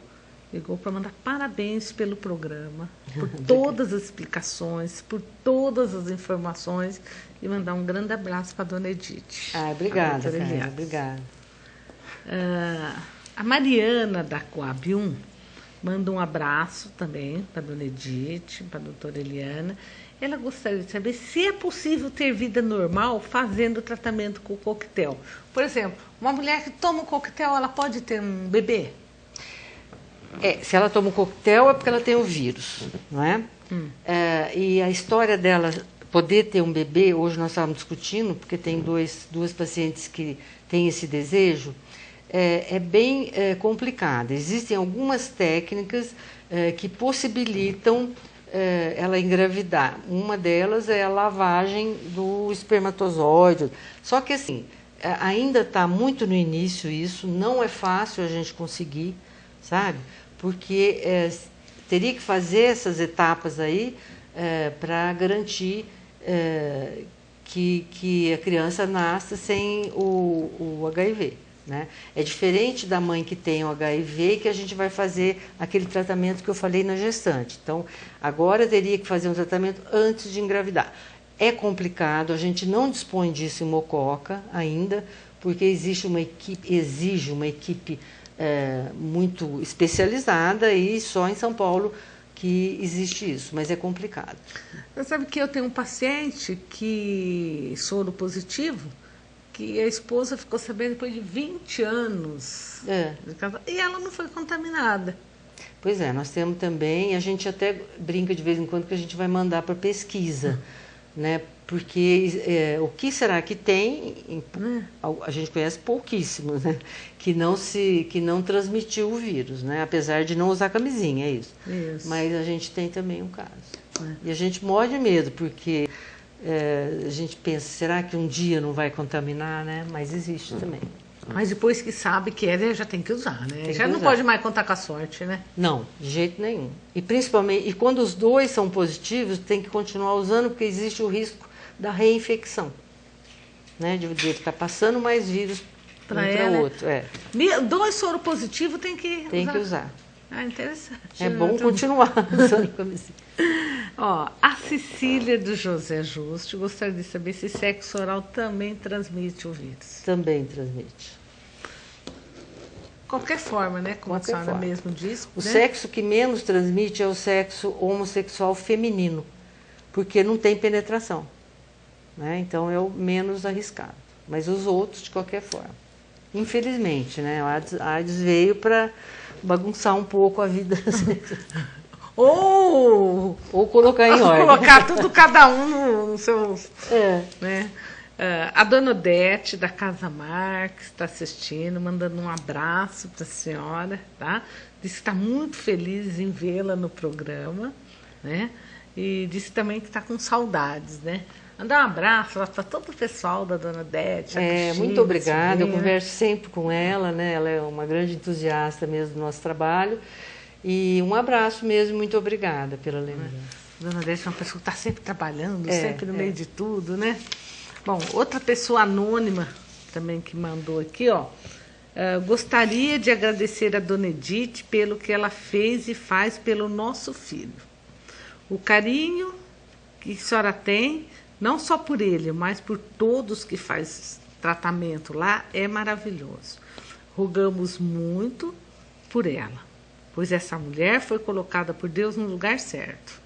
[SPEAKER 1] ligou para mandar parabéns pelo programa, por todas as explicações, por todas as informações e mandar um grande abraço para a dona Edith.
[SPEAKER 2] Obrigada, Carla, obrigada.
[SPEAKER 1] A Mariana da Coab 1 manda um abraço também para a dona Edith, para a doutora Eliana. Ela gostaria de saber se é possível ter vida normal fazendo tratamento com coquetel. Por exemplo, uma mulher que toma um coquetel, ela pode ter um bebê?
[SPEAKER 2] Se ela toma um coquetel é porque ela tem o vírus, não é? E a história dela poder ter um bebê, hoje nós estávamos discutindo, porque tem duas pacientes que têm esse desejo, é bem complicado. Existem algumas técnicas que possibilitam ela engravidar. Uma delas é a lavagem do espermatozoide. Só que assim, ainda está muito no início isso, não é fácil a gente conseguir, sabe? Porque teria que fazer essas etapas aí para garantir que a criança nasça sem o HIV. Né? É diferente da mãe que tem o HIV, que a gente vai fazer aquele tratamento que eu falei na gestante. Então, agora teria que fazer um tratamento antes de engravidar. É complicado, a gente não dispõe disso em Mococa ainda, porque exige uma equipe muito especializada e só em São Paulo que existe isso, mas é complicado.
[SPEAKER 1] Você sabe que eu tenho um paciente que soro positivo, que a esposa ficou sabendo depois de 20 anos de casado, e ela não foi contaminada.
[SPEAKER 2] Pois é, nós temos também, a gente até brinca de vez em quando que a gente vai mandar para pesquisa, né? Porque o que será que tem, a gente conhece pouquíssimos, né? Que não transmitiu o vírus, né? Apesar de não usar camisinha, é isso. Mas a gente tem também um caso. E a gente morre de medo, porque a gente pensa, será que um dia não vai contaminar, né? Mas existe também.
[SPEAKER 1] Mas depois que sabe que já tem que usar, né? Já não
[SPEAKER 2] usar.
[SPEAKER 1] pode mais contar com a sorte, né?
[SPEAKER 2] Não, de jeito nenhum. E principalmente, quando os dois são positivos, tem que continuar usando, porque existe o risco da reinfecção, né? De ele estar passando mais vírus para o outro.
[SPEAKER 1] Dois soro positivo tem que
[SPEAKER 2] usar.
[SPEAKER 1] Ah, interessante.
[SPEAKER 2] É bom continuar usando camisinha.
[SPEAKER 1] A Cecília do José Justo gostaria de saber se sexo oral também transmite o vírus.
[SPEAKER 2] Também transmite.
[SPEAKER 1] Qualquer forma, né? Como a senhora mesmo diz.
[SPEAKER 2] O sexo que menos transmite é o sexo homossexual feminino, porque não tem penetração, né? Então é o menos arriscado. Mas os outros, de qualquer forma. Infelizmente, né? A AIDS veio para bagunçar um pouco a vida. Ou colocar em ordem.
[SPEAKER 1] Colocar tudo, cada um no seu... Né? A dona Odete, da Casa Marques, está assistindo, mandando um abraço para a senhora, tá? Diz que está muito feliz em vê-la no programa, né? E disse também que está com saudades, né? Mandar um abraço para todo o pessoal da dona Odete.
[SPEAKER 2] Muito obrigada, eu converso sempre com ela, né? Ela é uma grande entusiasta mesmo do nosso trabalho. E um abraço mesmo, muito obrigada pela lembrança.
[SPEAKER 1] Dona Odete é uma pessoa que está sempre trabalhando, sempre no meio de tudo, né? Bom, outra pessoa anônima também que mandou aqui, gostaria de agradecer a dona Edith pelo que ela fez e faz pelo nosso filho. O carinho que a senhora tem, não só por ele, mas por todos que faz tratamento lá, é maravilhoso. Rogamos muito por ela, pois essa mulher foi colocada por Deus no lugar certo.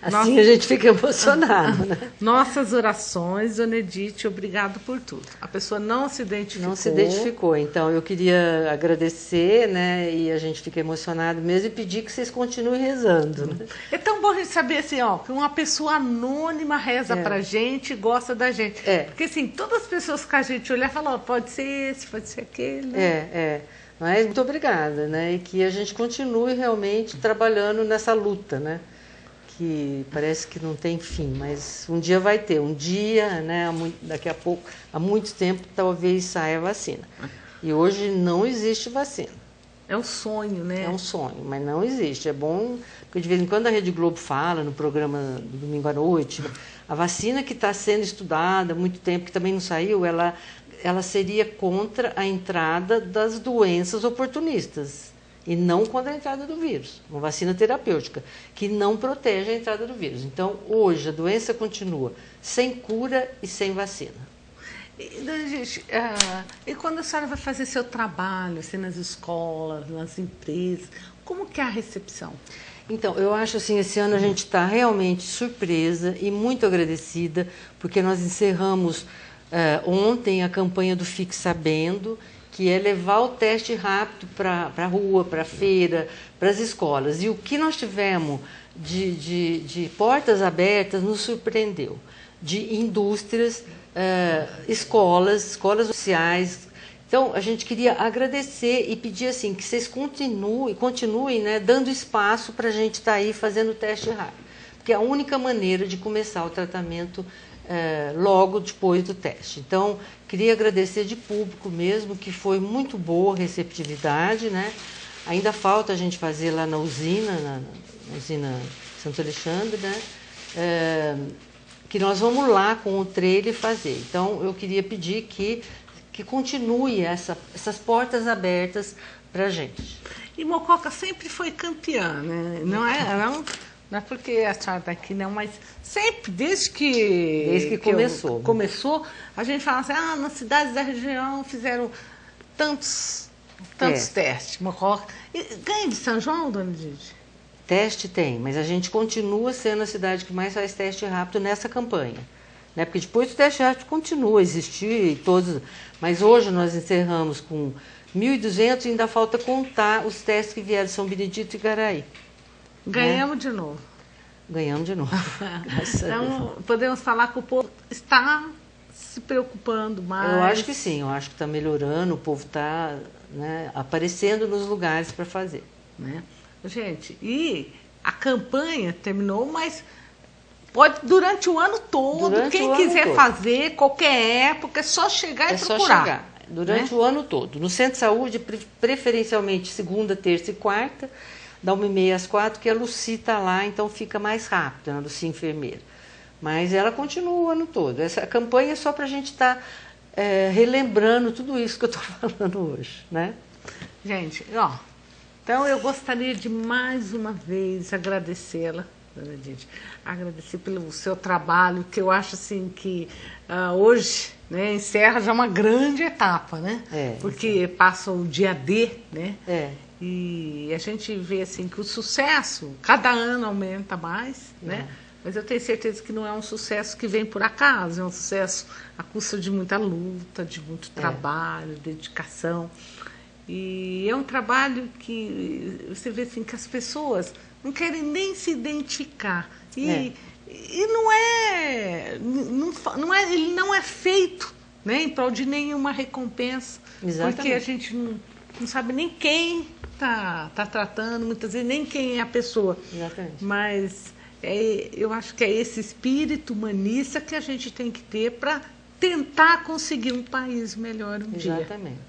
[SPEAKER 2] Assim a gente fica emocionado, né?
[SPEAKER 1] Nossas orações, dona Edith, obrigado por tudo. A pessoa não se identificou.
[SPEAKER 2] Não se identificou, então eu queria agradecer, né? E a gente fica emocionado mesmo e pedir que vocês continuem rezando, né?
[SPEAKER 1] É tão bom a gente saber assim, que uma pessoa anônima reza pra gente e gosta da gente. Porque assim, todas as pessoas que a gente olhar falam, pode ser esse, pode ser aquele. Né?
[SPEAKER 2] Mas muito obrigada, né? E que a gente continue realmente trabalhando nessa luta, né? Que parece que não tem fim, mas um dia vai ter. Um dia, né? Daqui a pouco, há muito tempo, talvez saia a vacina. E hoje não existe vacina.
[SPEAKER 1] É um sonho, né?
[SPEAKER 2] É um sonho, mas não existe. É bom, porque de vez em quando a Rede Globo fala no programa do domingo à noite, a vacina que está sendo estudada há muito tempo, que também não saiu, ela seria contra a entrada das doenças oportunistas e não contra a entrada do vírus. Uma vacina terapêutica que não protege a entrada do vírus. Então, hoje, a doença continua sem cura e sem vacina.
[SPEAKER 1] Dona Edith, e quando a senhora vai fazer seu trabalho, assim, nas escolas, nas empresas, como que é a recepção?
[SPEAKER 2] Então, eu acho assim, esse ano a gente está realmente surpresa e muito agradecida, porque nós encerramos ontem a campanha do Fique Sabendo, que é levar o teste rápido para a rua, para a feira, para as escolas. E o que nós tivemos de portas abertas nos surpreendeu. De indústrias, escolas sociais. Então, a gente queria agradecer e pedir assim, que vocês continuem, né, dando espaço para a gente estar aí fazendo o teste rápido. Porque é a única maneira de começar o tratamento logo depois do teste. Então, queria agradecer de público mesmo, que foi muito boa a receptividade, né? Ainda falta a gente fazer lá na usina, na usina Santo Alexandre, né? Que nós vamos lá com o trailer fazer. Então, eu queria pedir que continue essas portas abertas para a gente.
[SPEAKER 1] E Mococa sempre foi campeã, né? Não é porque a senhora está aqui, não, mas sempre, desde que começou, a gente fala assim, nas cidades da região fizeram tantos testes, Mococa. E ganha de São João, dona Edith?
[SPEAKER 2] Teste tem, mas a gente continua sendo a cidade que mais faz teste rápido nessa campanha. Né? Porque depois o teste rápido continua a existir, mas hoje nós encerramos com 1.200 e ainda falta contar os testes que vieram de São Benedito e Garaí.
[SPEAKER 1] Ganhamos de novo.
[SPEAKER 2] Ganhamos de novo.
[SPEAKER 1] Então, podemos falar que o povo está se preocupando mais.
[SPEAKER 2] Eu acho que sim, eu acho que está melhorando, o povo está, né, aparecendo nos lugares para fazer.
[SPEAKER 1] Né? Gente, e a campanha terminou, mas pode durante o ano todo, quem quiser fazer, qualquer época, é só chegar e procurar.
[SPEAKER 2] É só chegar, durante o ano todo. No Centro de Saúde, preferencialmente segunda, terça e quarta, da 1h30 às 4h, que a Lucy está lá, então fica mais rápido, a Lucy enfermeira. Mas ela continua o ano todo. Essa campanha é só para a gente estar relembrando tudo isso que eu estou falando hoje, né?
[SPEAKER 1] Gente, então eu gostaria de mais uma vez agradecê-la, dona Edith, agradecer pelo seu trabalho, que eu acho assim que hoje, né, encerra já uma grande etapa, né? Porque passa o dia D, né? E a gente vê assim que o sucesso cada ano aumenta mais, né? Mas eu tenho certeza que não é um sucesso que vem por acaso, é um sucesso à custa de muita luta, de muito trabalho, dedicação. E é um trabalho que você vê assim que as pessoas não querem nem se identificar. E ele não é feito, né, em prol de nenhuma recompensa. Exatamente. Porque a gente não sabe nem quem está tratando, muitas vezes nem quem é a pessoa.
[SPEAKER 2] Exatamente.
[SPEAKER 1] Mas eu acho que é esse espírito humanista que a gente tem que ter para tentar conseguir um país melhor um dia.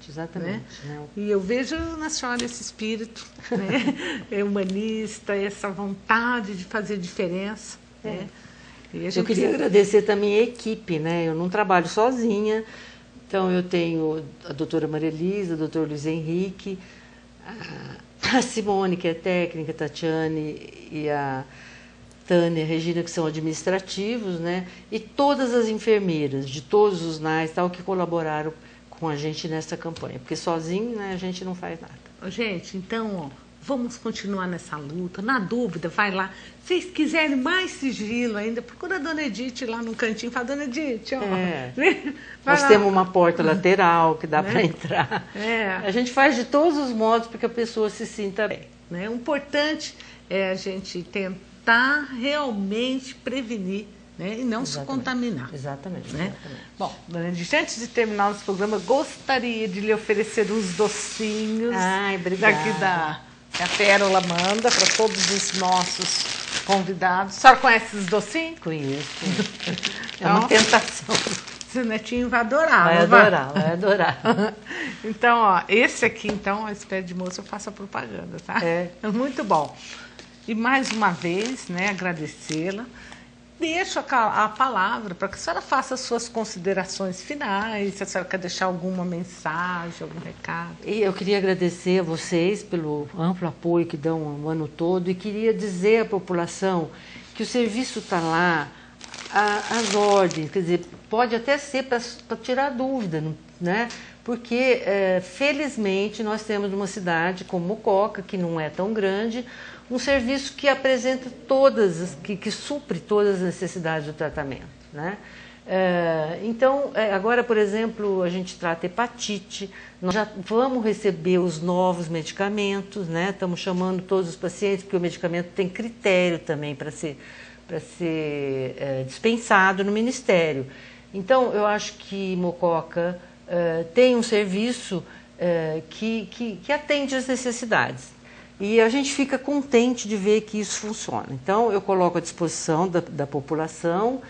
[SPEAKER 2] Exatamente.
[SPEAKER 1] Né? E eu vejo na senhora esse espírito, né? Humanista, essa vontade de fazer diferença. Né? E
[SPEAKER 2] eu queria agradecer também a equipe, né? Eu não trabalho sozinha, então eu tenho a doutora Maria Elisa, o doutor Luiz Henrique, a Simone, que é técnica, a Tatiane e a Tânia, a Regina, que são administrativos, né? E todas as enfermeiras de todos os NAIS tal, que colaboraram com a gente nessa campanha, porque sozinho, né, a gente não faz nada.
[SPEAKER 1] Gente, então, vamos continuar nessa luta. Na dúvida, vai lá. Se vocês quiserem mais sigilo ainda, procura a dona Edith lá no cantinho. Fala, dona Edith,
[SPEAKER 2] nós temos uma porta lateral que dá para entrar. A gente faz de todos os modos para que a pessoa se sinta bem.
[SPEAKER 1] O importante é a gente tentar realmente prevenir, né, e não se contaminar.
[SPEAKER 2] Exatamente.
[SPEAKER 1] Bom, dona Edith, antes de terminar o nosso programa, gostaria de lhe oferecer uns docinhos daqui que a Pérola manda para todos os nossos convidados. A senhora conhece esses docinhos?
[SPEAKER 2] Conheço. É uma tentação.
[SPEAKER 1] Seu netinho vai adorar.
[SPEAKER 2] Vai adorar.
[SPEAKER 1] Então, esse aqui, então, a espécie de moça, eu faço a propaganda, tá? É muito bom. E mais uma vez, né, agradecê-la. Deixo a palavra para que a senhora faça as suas considerações finais, se a senhora quer deixar alguma mensagem, algum recado.
[SPEAKER 2] E eu queria agradecer a vocês pelo amplo apoio que dão o ano todo e queria dizer à população que o serviço está lá as ordens, quer dizer, pode até ser para tirar dúvida, né? Porque, felizmente, nós temos uma cidade como Mococa, que não é tão grande, um serviço que apresenta que supre todas as necessidades do tratamento, né? Então, agora, por exemplo, a gente trata hepatite, nós já vamos receber os novos medicamentos, né? Estamos chamando todos os pacientes, porque o medicamento tem critério também para ser dispensado no Ministério. Então, eu acho que Mococa tem um serviço que atende às necessidades. E a gente fica contente de ver que isso funciona. Então, eu coloco à disposição da população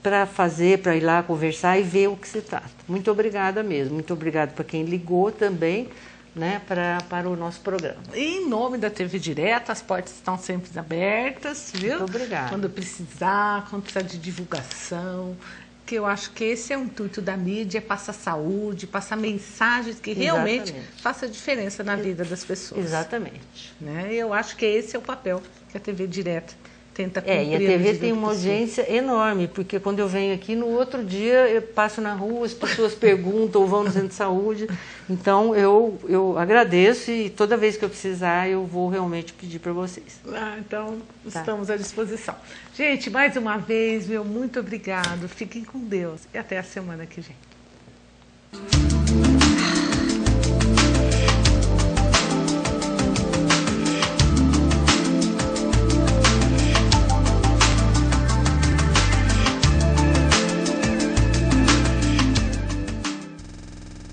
[SPEAKER 2] para ir lá conversar e ver o que se trata. Muito obrigada mesmo. Muito obrigada para quem ligou também, né, para o nosso programa.
[SPEAKER 1] E em nome da TV Direto, as portas estão sempre abertas, viu?
[SPEAKER 2] Muito obrigada.
[SPEAKER 1] Quando precisar de divulgação, que eu acho que esse é o intuito da mídia, passar saúde, passar mensagens que realmente façam diferença na vida das pessoas.
[SPEAKER 2] Exatamente.
[SPEAKER 1] Né? Eu acho que esse é o papel que a TV Direto tenta cumprir.
[SPEAKER 2] E a TV tem uma audiência enorme, porque quando eu venho aqui, no outro dia eu passo na rua, as pessoas perguntam ou vão no centro de saúde. Então eu agradeço e toda vez que eu precisar eu vou realmente pedir para vocês.
[SPEAKER 1] Então estamos à disposição. Gente, mais uma vez, muito obrigado. Fiquem com Deus e até a semana que vem.